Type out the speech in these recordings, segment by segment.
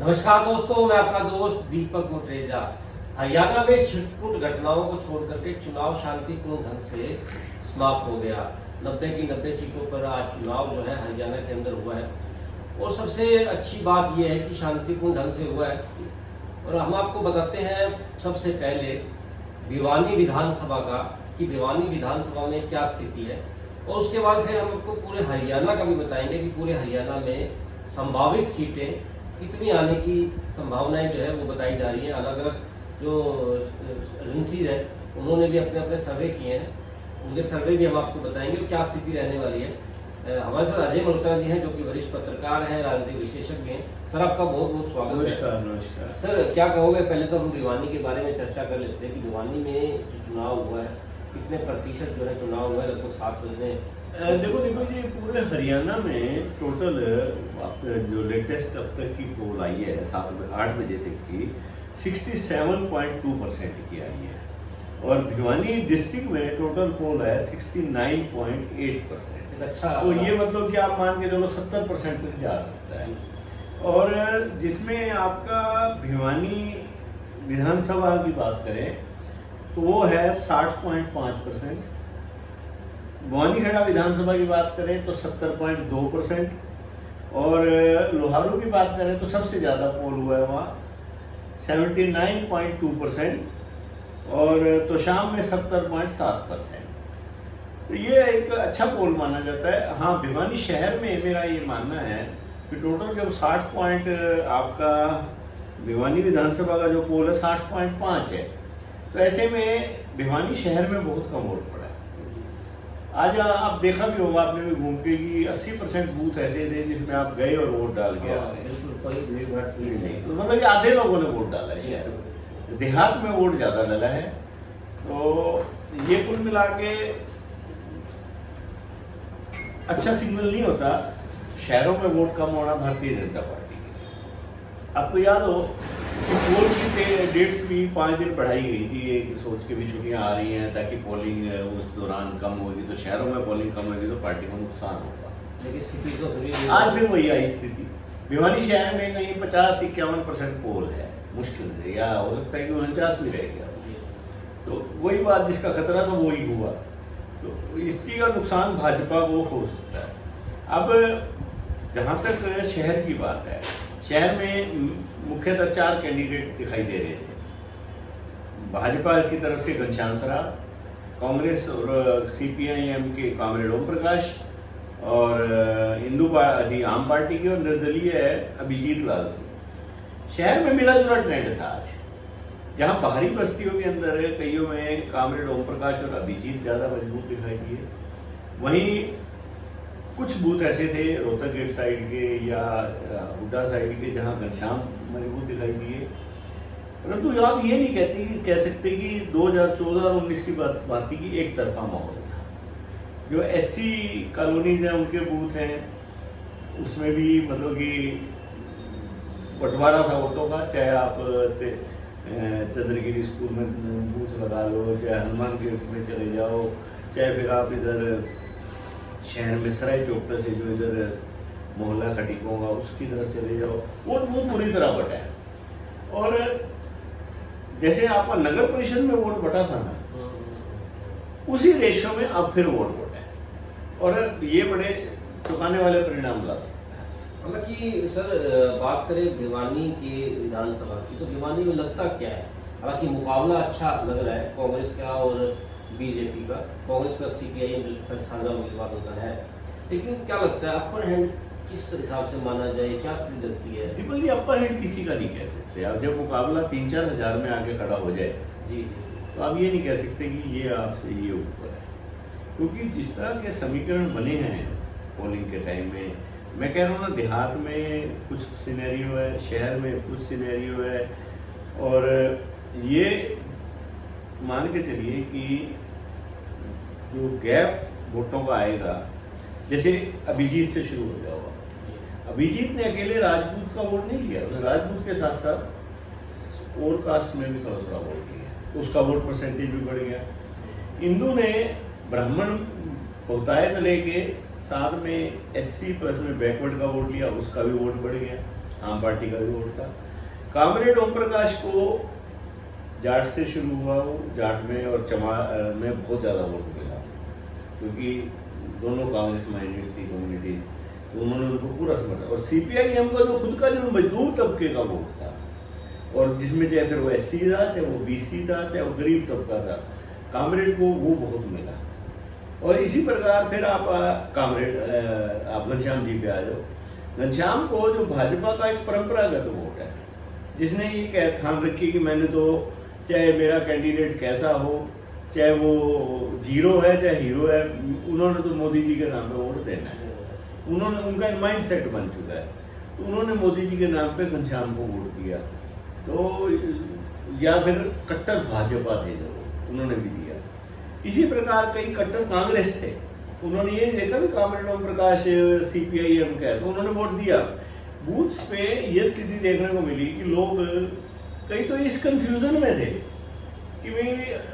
नमस्कार दोस्तों, मैं आपका दोस्त दीपक मोटरेजा। हरियाणा में छिटपुट घटनाओं को छोड़ करके चुनाव शांतिपूर्ण ढंग से समाप्त हो गया। 90 की 90 सीटों पर आज चुनाव जो है हरियाणा के अंदर हुआ है और सबसे अच्छी बात यह है कि शांतिपूर्ण ढंग से हुआ है। और हम आपको बताते हैं सबसे पहले भिवानी विधानसभा का कि भिवानी विधानसभा में क्या स्थिति है, और उसके बाद फिर हम आपको पूरे हरियाणा का भी बताएंगे कि पूरे हरियाणा में संभावित सीटें कितनी आने की संभावनाएं जो है वो बताई जा रही हैं। अलग अलग जो एजेंसीज हैं उन्होंने भी अपने अपने सर्वे किए हैं, उनके सर्वे भी हम आपको बताएंगे और क्या स्थिति रहने वाली है। हमारे साथ अजय मल्होत्रा जी हैं जो कि वरिष्ठ पत्रकार हैं, राजनीतिक विशेषज्ञ हैं। सर, आपका बहुत बहुत स्वागत है। नमस्कार। नमस्कार सर, क्या कहोगे? पहले तो हम भिवानी के बारे में चर्चा कर लेते हैं कि भिवानी में जो चुनाव हुआ है कितने प्रतिशत जो है चुनाव हुआ है? लगभग 7 बजे। देखो ये पूरे हरियाणा में टोटल जो लेटेस्ट अब तक की पोल आई है 8 बजे तक की 67.2% की आई है, और भिवानी डिस्ट्रिक्ट में टोटल पोल है 69.8%। अच्छा, तो ये मतलब कि आप मान के चलो 70% तक जा सकता है। और जिसमें आपका भिवानी विधानसभा की बात करें तो वो है 60.5%। भवानीखेड़ा विधानसभा की बात करें तो 70.2%, और लोहारू की बात करें तो सबसे ज़्यादा पोल हुआ है वहाँ 79.2%, और तोशाम में 70.7%। तो ये एक अच्छा पोल माना जाता है। हाँ, भिवानी शहर में मेरा ये मानना है कि टोटल जब 60 पॉइंट आपका भिवानी विधानसभा का जो पोल है 60.5 है, तो ऐसे में भिवानी शहर में बहुत कम वोट पड़ा है। आज आप देखा भी होगा, आपने भी घूम के कि 80% बूथ ऐसे थे जिसमें आप गए और वोट डाल के नहीं, तो मतलब कि आधे लोगों ने वोट डाला है शहर में। देहात में वोट ज़्यादा डाला है। तो ये कुल मिला के अच्छा सिग्नल नहीं होता शहरों में वोट कम होना भारतीय जनता पार्टी की। आपको याद हो कि पोल की डेट्स भी 5 दिन बढ़ाई गई थी, एक सोच के भी छुट्टियां आ रही हैं ताकि पोलिंग उस दौरान कम होगी, तो शहरों में पोलिंग कम होगी तो पार्टी को नुकसान होगा। लेकिन स्थिति तो आज फिर वही आई स्थिति। भिवानी शहर में कहीं 50-51% पोल है मुश्किल से, या हो सकता है कि 49 भी रह गया। तो वही बात, जिसका खतरा था वही हुआ, तो इसकी का नुकसान भाजपा को हो सकता है। अब जहाँ तक शहर की बात है, शहर में मुख्यतः 4 कैंडिडेट दिखाई दे रहे थे। भाजपा की तरफ से घनश्याम सराफ, कांग्रेस और CPIM के कॉमरेड ओम प्रकाश, और हिंदू आम पार्टी की और निर्दलीय है अभिजीत लाल सिंह। शहर में मिला जुला ट्रेंड था आज, जहाँ बाहरी बस्तियों के अंदर कईयों में कॉमरेड ओम प्रकाश और अभिजीत ज़्यादा मजबूत दिखाई दिए। वहीं कुछ बूथ ऐसे थे रोहतक गेट साइड के या हुड्डा साइड के जहां घनश्याम मजबूत दिखाई दिए। परंतु आप ये नहीं कह सकते कि 2014 और 19 की बात थी कि एक तरफा माहौल था। जो SC कॉलोनीज हैं उनके बूथ हैं, उसमें भी मतलब कि बंटवारा था वोटों का। चाहे आप चंद्रगिरी स्कूल में बूथ लगा लो, चाहे हनुमान गेट में चले जाओ, चाहे फिर आप इधर शहर में सराय चौपटा से जो इधर मोहल्ला खटीकों का उसकी तरफ चले जाओ, वो पूरी तरह बटा है। और जैसे आपका नगर परिषद में वोट बटा था ना, उसी रेशो में अब फिर वोट बटा है, और ये बड़े चौंकाने वाले परिणाम ला सकते हैं। हालांकि सर, बात करें भिवानी के विधानसभा की, तो भिवानी में लगता क्या है? हालांकि मुकाबला अच्छा लग रहा है कांग्रेस का और बीजेपी का, कांग्रेस प्लस CPIM जो साझा उम्मीदवार होता है, लेकिन क्या लगता है अपर हैंड किस हिसाब से माना जाए? क्या स्थिति लगती है? दीपक जी, अपर हैंड किसी का नहीं कह सकते। अब जब मुकाबला 3-4 हज़ार में आके खड़ा हो जाए जी, तो आप ये नहीं कह सकते कि ये आपसे ये ऊपर है, क्योंकि जिस तरह के समीकरण बने हैं पोलिंग के टाइम में, मैं कह रहा हूँ ना, देहात में कुछ सिनेरियो है, शहर में कुछ सिनेरियो है, और ये मान के चलिए कि जो गैप वोटों का आएगा, जैसे अभिजीत से शुरू हो जाओगा। अभिजीत ने अकेले राजपूत का वोट नहीं लिया, उसने राजपूत के साथ साथ और कास्ट में भी थोड़ा वोट लिया, उसका वोट परसेंटेज भी बढ़ गया। इंदू ने ब्राह्मण बहुतायत लेके साथ में SC प्लस में बैकवर्ड का वोट लिया, उसका भी वोट बढ़ गया। आम पार्टी का भी वोट था। कामरेड ओम प्रकाश को जाट से शुरू हुआ, वो जाट में और चमा में बहुत ज़्यादा वोट मिला, क्योंकि दोनों कांग्रेस माइंडेड थी कम्युनिटीज, तो उन्होंने उनको पूरा समझा। और CPIM का जो खुद का जो मजदूर तबके का वोट था, और जिसमें चाहे फिर वो SC था, चाहे वो BC था, चाहे वो गरीब तबका था, कामरेड को वो बहुत मिला। और इसी प्रकार फिर आप कामरेड आप घनश्याम जी पे आ जाओ। घनश्याम को जो भाजपा का एक परंपरागत वोट है, जिसने ये ठान रखी कि मैंने तो चाहे मेरा कैंडिडेट कैसा हो, चाहे वो जीरो है चाहे हीरो है, उन्होंने तो मोदी जी के नाम पे वोट देना है। उन्होंने, उनका माइंड सेट बन चुका है, तो उन्होंने मोदी जी के नाम पे घनश्याम को वोट दिया। तो या फिर कट्टर भाजपा थे जो, उन्होंने भी दिया। इसी प्रकार कई कट्टर कांग्रेस थे, उन्होंने ये देखा भी कामरेड ओम प्रकाश CPIM का है, तो उन्होंने वोट दिया। बूथ्स पे ये स्थिति देखने को मिली कि लोग कई तो इस कंफ्यूजन में थे कि भाई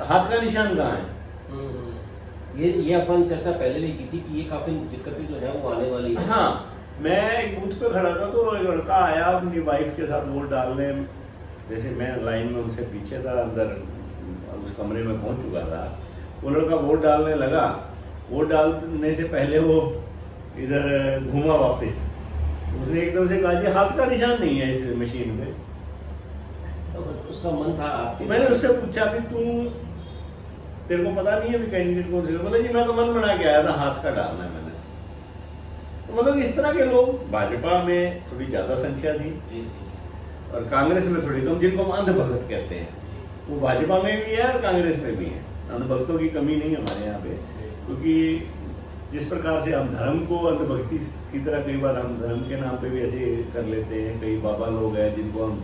हाथ का निशान कहाँ है। ये अपन चर्चा पहले भी की थी कि ये काफी दिक्कतें जो है वो आने वाली है। हाँ, मैं एक बूथ पे खड़ा था, तो एक लड़का आया अपनी वाइफ के साथ वोट डालने, जैसे मैं लाइन में उनसे पीछे था, अंदर उस कमरे में पहुंच चुका था। वो लड़का वोट डालने लगा, वोट डालने से पहले वो इधर घूमा वापस, उसने एकदम से कहा जी हाथ का निशान नहीं है इस मशीन में। तो उसका मन था आपके, मैंने उससे पूछा कि तू, तेरे को पता नहीं है भी कैंडिडेट कौन से? बोला जी मैं तो मन बना के आया था, हाथ का डालना है मैंने। तो मतलब इस तरह के लोग भाजपा में थोड़ी ज्यादा संख्या थी और कांग्रेस में थोड़ी कम, जिनको हम अंधभक्त कहते हैं, वो भाजपा में भी है और कांग्रेस में भी है। अंधभक्तों की कमी नहीं हमारे यहाँ पे, क्योंकि जिस प्रकार से हम धर्म को अंधभक्ति की तरह, कई बार हम धर्म के नाम पे भी ऐसे कर लेते हैं। कई बाबा लोग हैं जिनको हम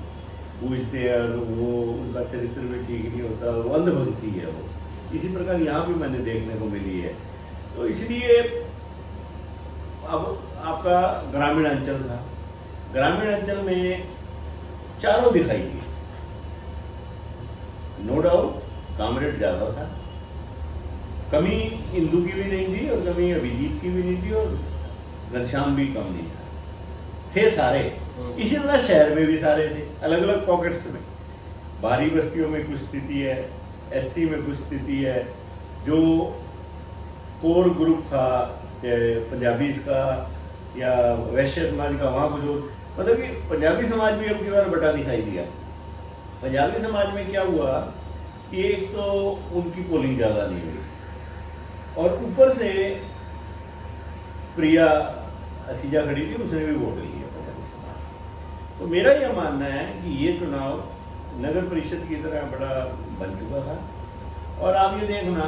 पूछते हैं और वो उनका चरित्र भी ठीक नहीं होता, वो अंधभक्ति है वो। इसी प्रकार यहाँ भी मैंने देखने को मिली है। तो इसलिए अब आपका ग्रामीण अंचल था, ग्रामीण अंचल में चारों दिखाई दिए, नो डाउट कामरेड ज्यादा था, कमी इंदू की भी नहीं थी और कमी अभिजीत की भी नहीं थी और घनश्याम भी कम नहीं था, थे सारे। इसी तरह शहर में भी सारे थे, अलग अलग पॉकेट्स में। बाहरी बस्तियों में कुछ स्थिति है, SC में कुछ स्थिति है, जो कोर ग्रुप था पंजाबीज का या वैश्य समाज का, वहाँ कुछ और, मतलब कि पंजाबी समाज भी अब की बार बटा दिखाई दिया। पंजाबी समाज में क्या हुआ कि एक तो उनकी पोलिंग ज़्यादा नहीं हुई और ऊपर से प्रिया असीजा खड़ी थी, उसने भी वोट लिया पंजाबी समाज। तो मेरा यह मानना है कि ये चुनाव नगर परिषद की तरह बड़ा बन चुका था। और आप ये देखना,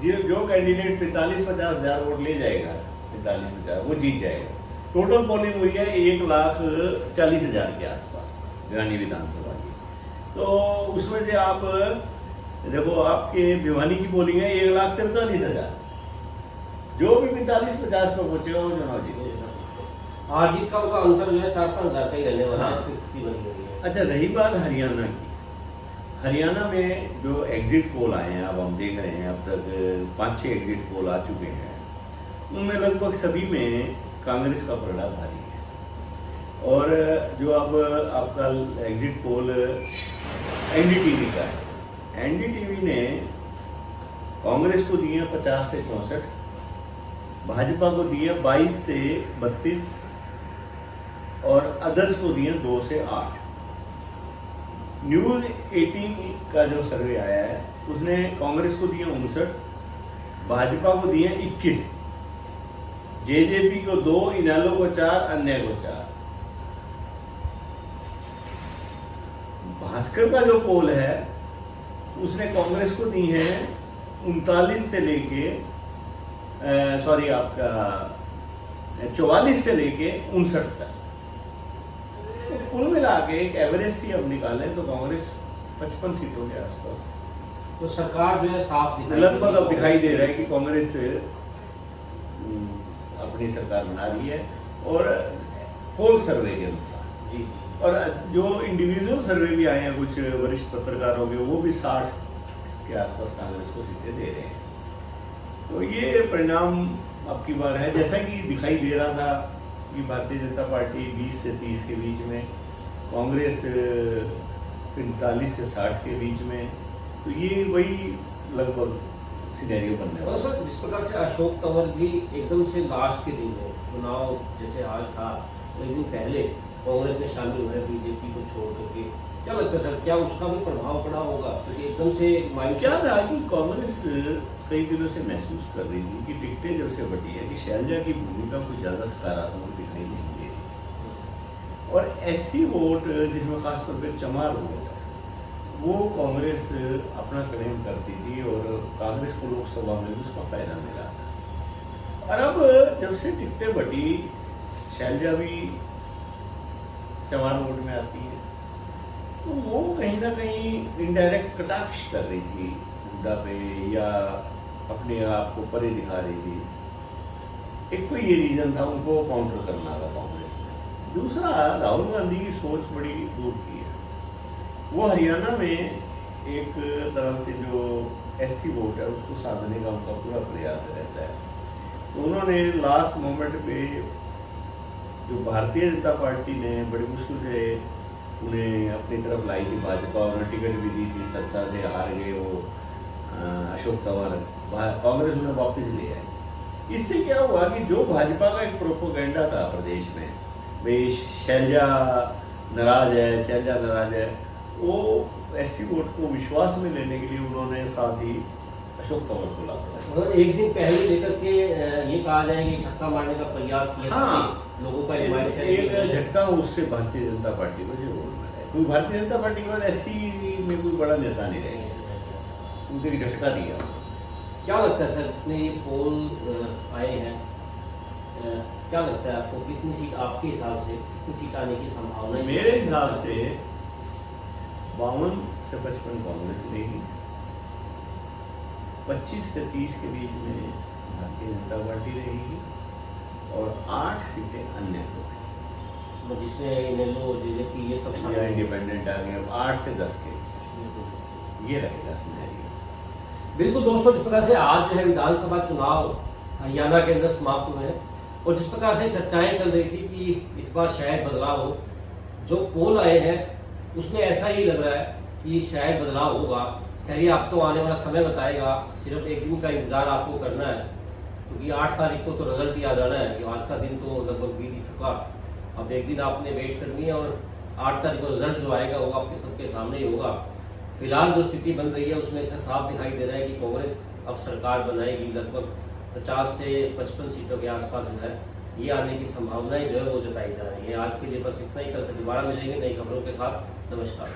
जो कैंडिडेट 45-50 हज़ार वोट ले जाएगा, 45-50 वो जीत जाएगा। टोटल पोलिंग हुई है 1,40,000 के आसपास भिवानी विधानसभा की। तो उसमें से आप देखो, आपके भिवानी की पोलिंग है 1,43,000, जो भी 45-50 पर पहुंचेगा वो चुनाव जीतेगा। हार जीत का उनका अंतर जो है 4-5 हज़ार का ही रहने वाला है, ऐसी स्थिति बनी हुई है। अच्छा, रही बात हरियाणा की, हरियाणा में जो एग्जिट पोल आए हैं, अब हम देख रहे हैं, अब तक 5-6 एग्जिट पोल आ चुके हैं, उनमें लगभग सभी में कांग्रेस का पलड़ा भारी है। और जो अब आपका एग्जिट पोल NDTV का है, NDTV ने कांग्रेस को दिए 50 से 64, भाजपा को दिए 22 से 32 और अदर्स को दिए 2 से 8। न्यूज़ 18 का जो सर्वे आया है उसने कांग्रेस को दिए 59, भाजपा को दिए 21, JJP को 2, इनेलो को 4, अन्य को 4। भास्कर का जो पोल है उसने कांग्रेस को दी है 39 से लेके सॉरी आपका 44 से लेके 59 तक। तो कुल मिला के एक एवरेज सी अब निकालें तो कांग्रेस 55 सीटों के आसपास, तो सरकार जो है साफ लगभग अब दिखाई दे रहा है कि कांग्रेस अपनी सरकार बना रही है। और पोल सर्वे के अनुसार जी, और जो इंडिविजुअल सर्वे भी आए हैं कुछ वरिष्ठ पत्रकारों के, वो भी 60 के आसपास कांग्रेस को सीटें दे रहे हैं। तो ये परिणाम अब की बार है, जैसा कि दिखाई दे रहा था कि भारतीय जनता पार्टी 20 से 30 के बीच में, कांग्रेस 45 से 60 के बीच में। तो ये वही लगभग सिनेरियो बनने और वाला है। सर जिस प्रकार से अशोक तंवर जी एकदम से लास्ट के दिन में चुनाव जैसे आज था, तो एक दिन पहले कांग्रेस में शामिल हुए बीजेपी को छोड़ करके, क्या लगता है सर, क्या उसका भी प्रभाव पड़ा होगा? क्योंकि एकदम से माइंड क्या रहा कि कांग्रेस कई दिनों से महसूस कर रही थी कि टिकटें जब से बटी है कि शैलजा की भूमिका कुछ ज़्यादा सकारात्मक दिखाई नहीं दे रही, और एससी वोट जिसमें खासतौर पर चमार वोट है, वो कांग्रेस अपना क्लेम करती थी और कांग्रेस को लोकसभा में भी उसका फायदा मिला था। और अब जब से टिकटें बटी, शैलजा भी चमार वोट में आती है, तो वो कहीं ना कहीं इनडायरेक्ट कटाक्ष कर रही थी मुद्दा पे, या अपने आप को परे दिखा रही थी। एक तो ये रीजन था उनको काउंटर करना था कांग्रेस ने। दूसरा, राहुल गांधी की सोच बड़ी दूर की है। वो हरियाणा में एक तरह से जो एससी वोट है उसको साधने का उनका पूरा प्रयास रहता है। तो उन्होंने लास्ट मोमेंट पे जो भारतीय जनता पार्टी ने बड़ी मुश्किल से उन्हें अपनी तरफ लाई थी भाजपा, और टिकट भी दी थी, सरसा से हार गए वो अशोक तंवर, कांग्रेस उन्हें वापस ले आई। इससे क्या हुआ कि जो भाजपा का एक प्रोपोगेंडा था प्रदेश में, भाई शैलजा नाराज है, शैलजा नाराज है, वो एससी वोट को विश्वास में लेने के लिए उन्होंने साथ ही अशोक तंवर को लाया। और एक दिन पहले लेकर के ये कहा जाए कि छक्का मारने का प्रयास किया हाँ, था, लोगों का एक झटका उससे भारतीय जनता पार्टी को जरूर मिला है। कोई भारतीय जनता पार्टी के बाद एससी में कोई बड़ा नेता नहीं रहे, उनको एक झटका दिया। क्या लगता है सर, जितने ये पोल आए हैं, क्या लगता है आपको, कितनी सीट आपके हिसाब से कितनी सीट आने की संभावना है? मेरे हिसाब से 52 से 55 कांग्रेस लेगी, 25 से 30 के बीच में भारतीय जनता पार्टी रहेगी, और 8 सीटें अन्य को, तो जिसमें इनेलो जेजेपी ये सब या इंडिपेंडेंट आ गए। 8 से 10 के ये रहेगा सिनेरियो। बिल्कुल दोस्तों, जिस प्रकार से आज जो है विधानसभा चुनाव हरियाणा के अंदर समाप्त हुए हैं, और जिस प्रकार से चर्चाएं चल रही थी कि इस बार शायद बदलाव हो, जो पोल आए हैं उसमें ऐसा ही लग रहा है कि शायद बदलाव होगा। खैर ये आप तो आने वाला समय बताएगा, सिर्फ एक दिन का इंतजार आपको करना है, क्योंकि 8 तारीख को तो रिजल्ट ही आ जाना है कि आज का दिन तो लगभग बीत ही चुका। अब एक दिन आपने वेट करनी है, और 8 तारीख को रिजल्ट जो आएगा वो आपके सबके सामने ही होगा। फिलहाल जो स्थिति बन रही है उसमें से साफ दिखाई दे रहा है कि कांग्रेस अब सरकार बनाएगी, लगभग 50 से 55 सीटों के आसपास जो है ये आने की संभावनाएं जो है वो जताई जा रही है। आज के लिए बस इतना ही, कल फिर दोबारा मिलेंगे नई खबरों के साथ। नमस्कार।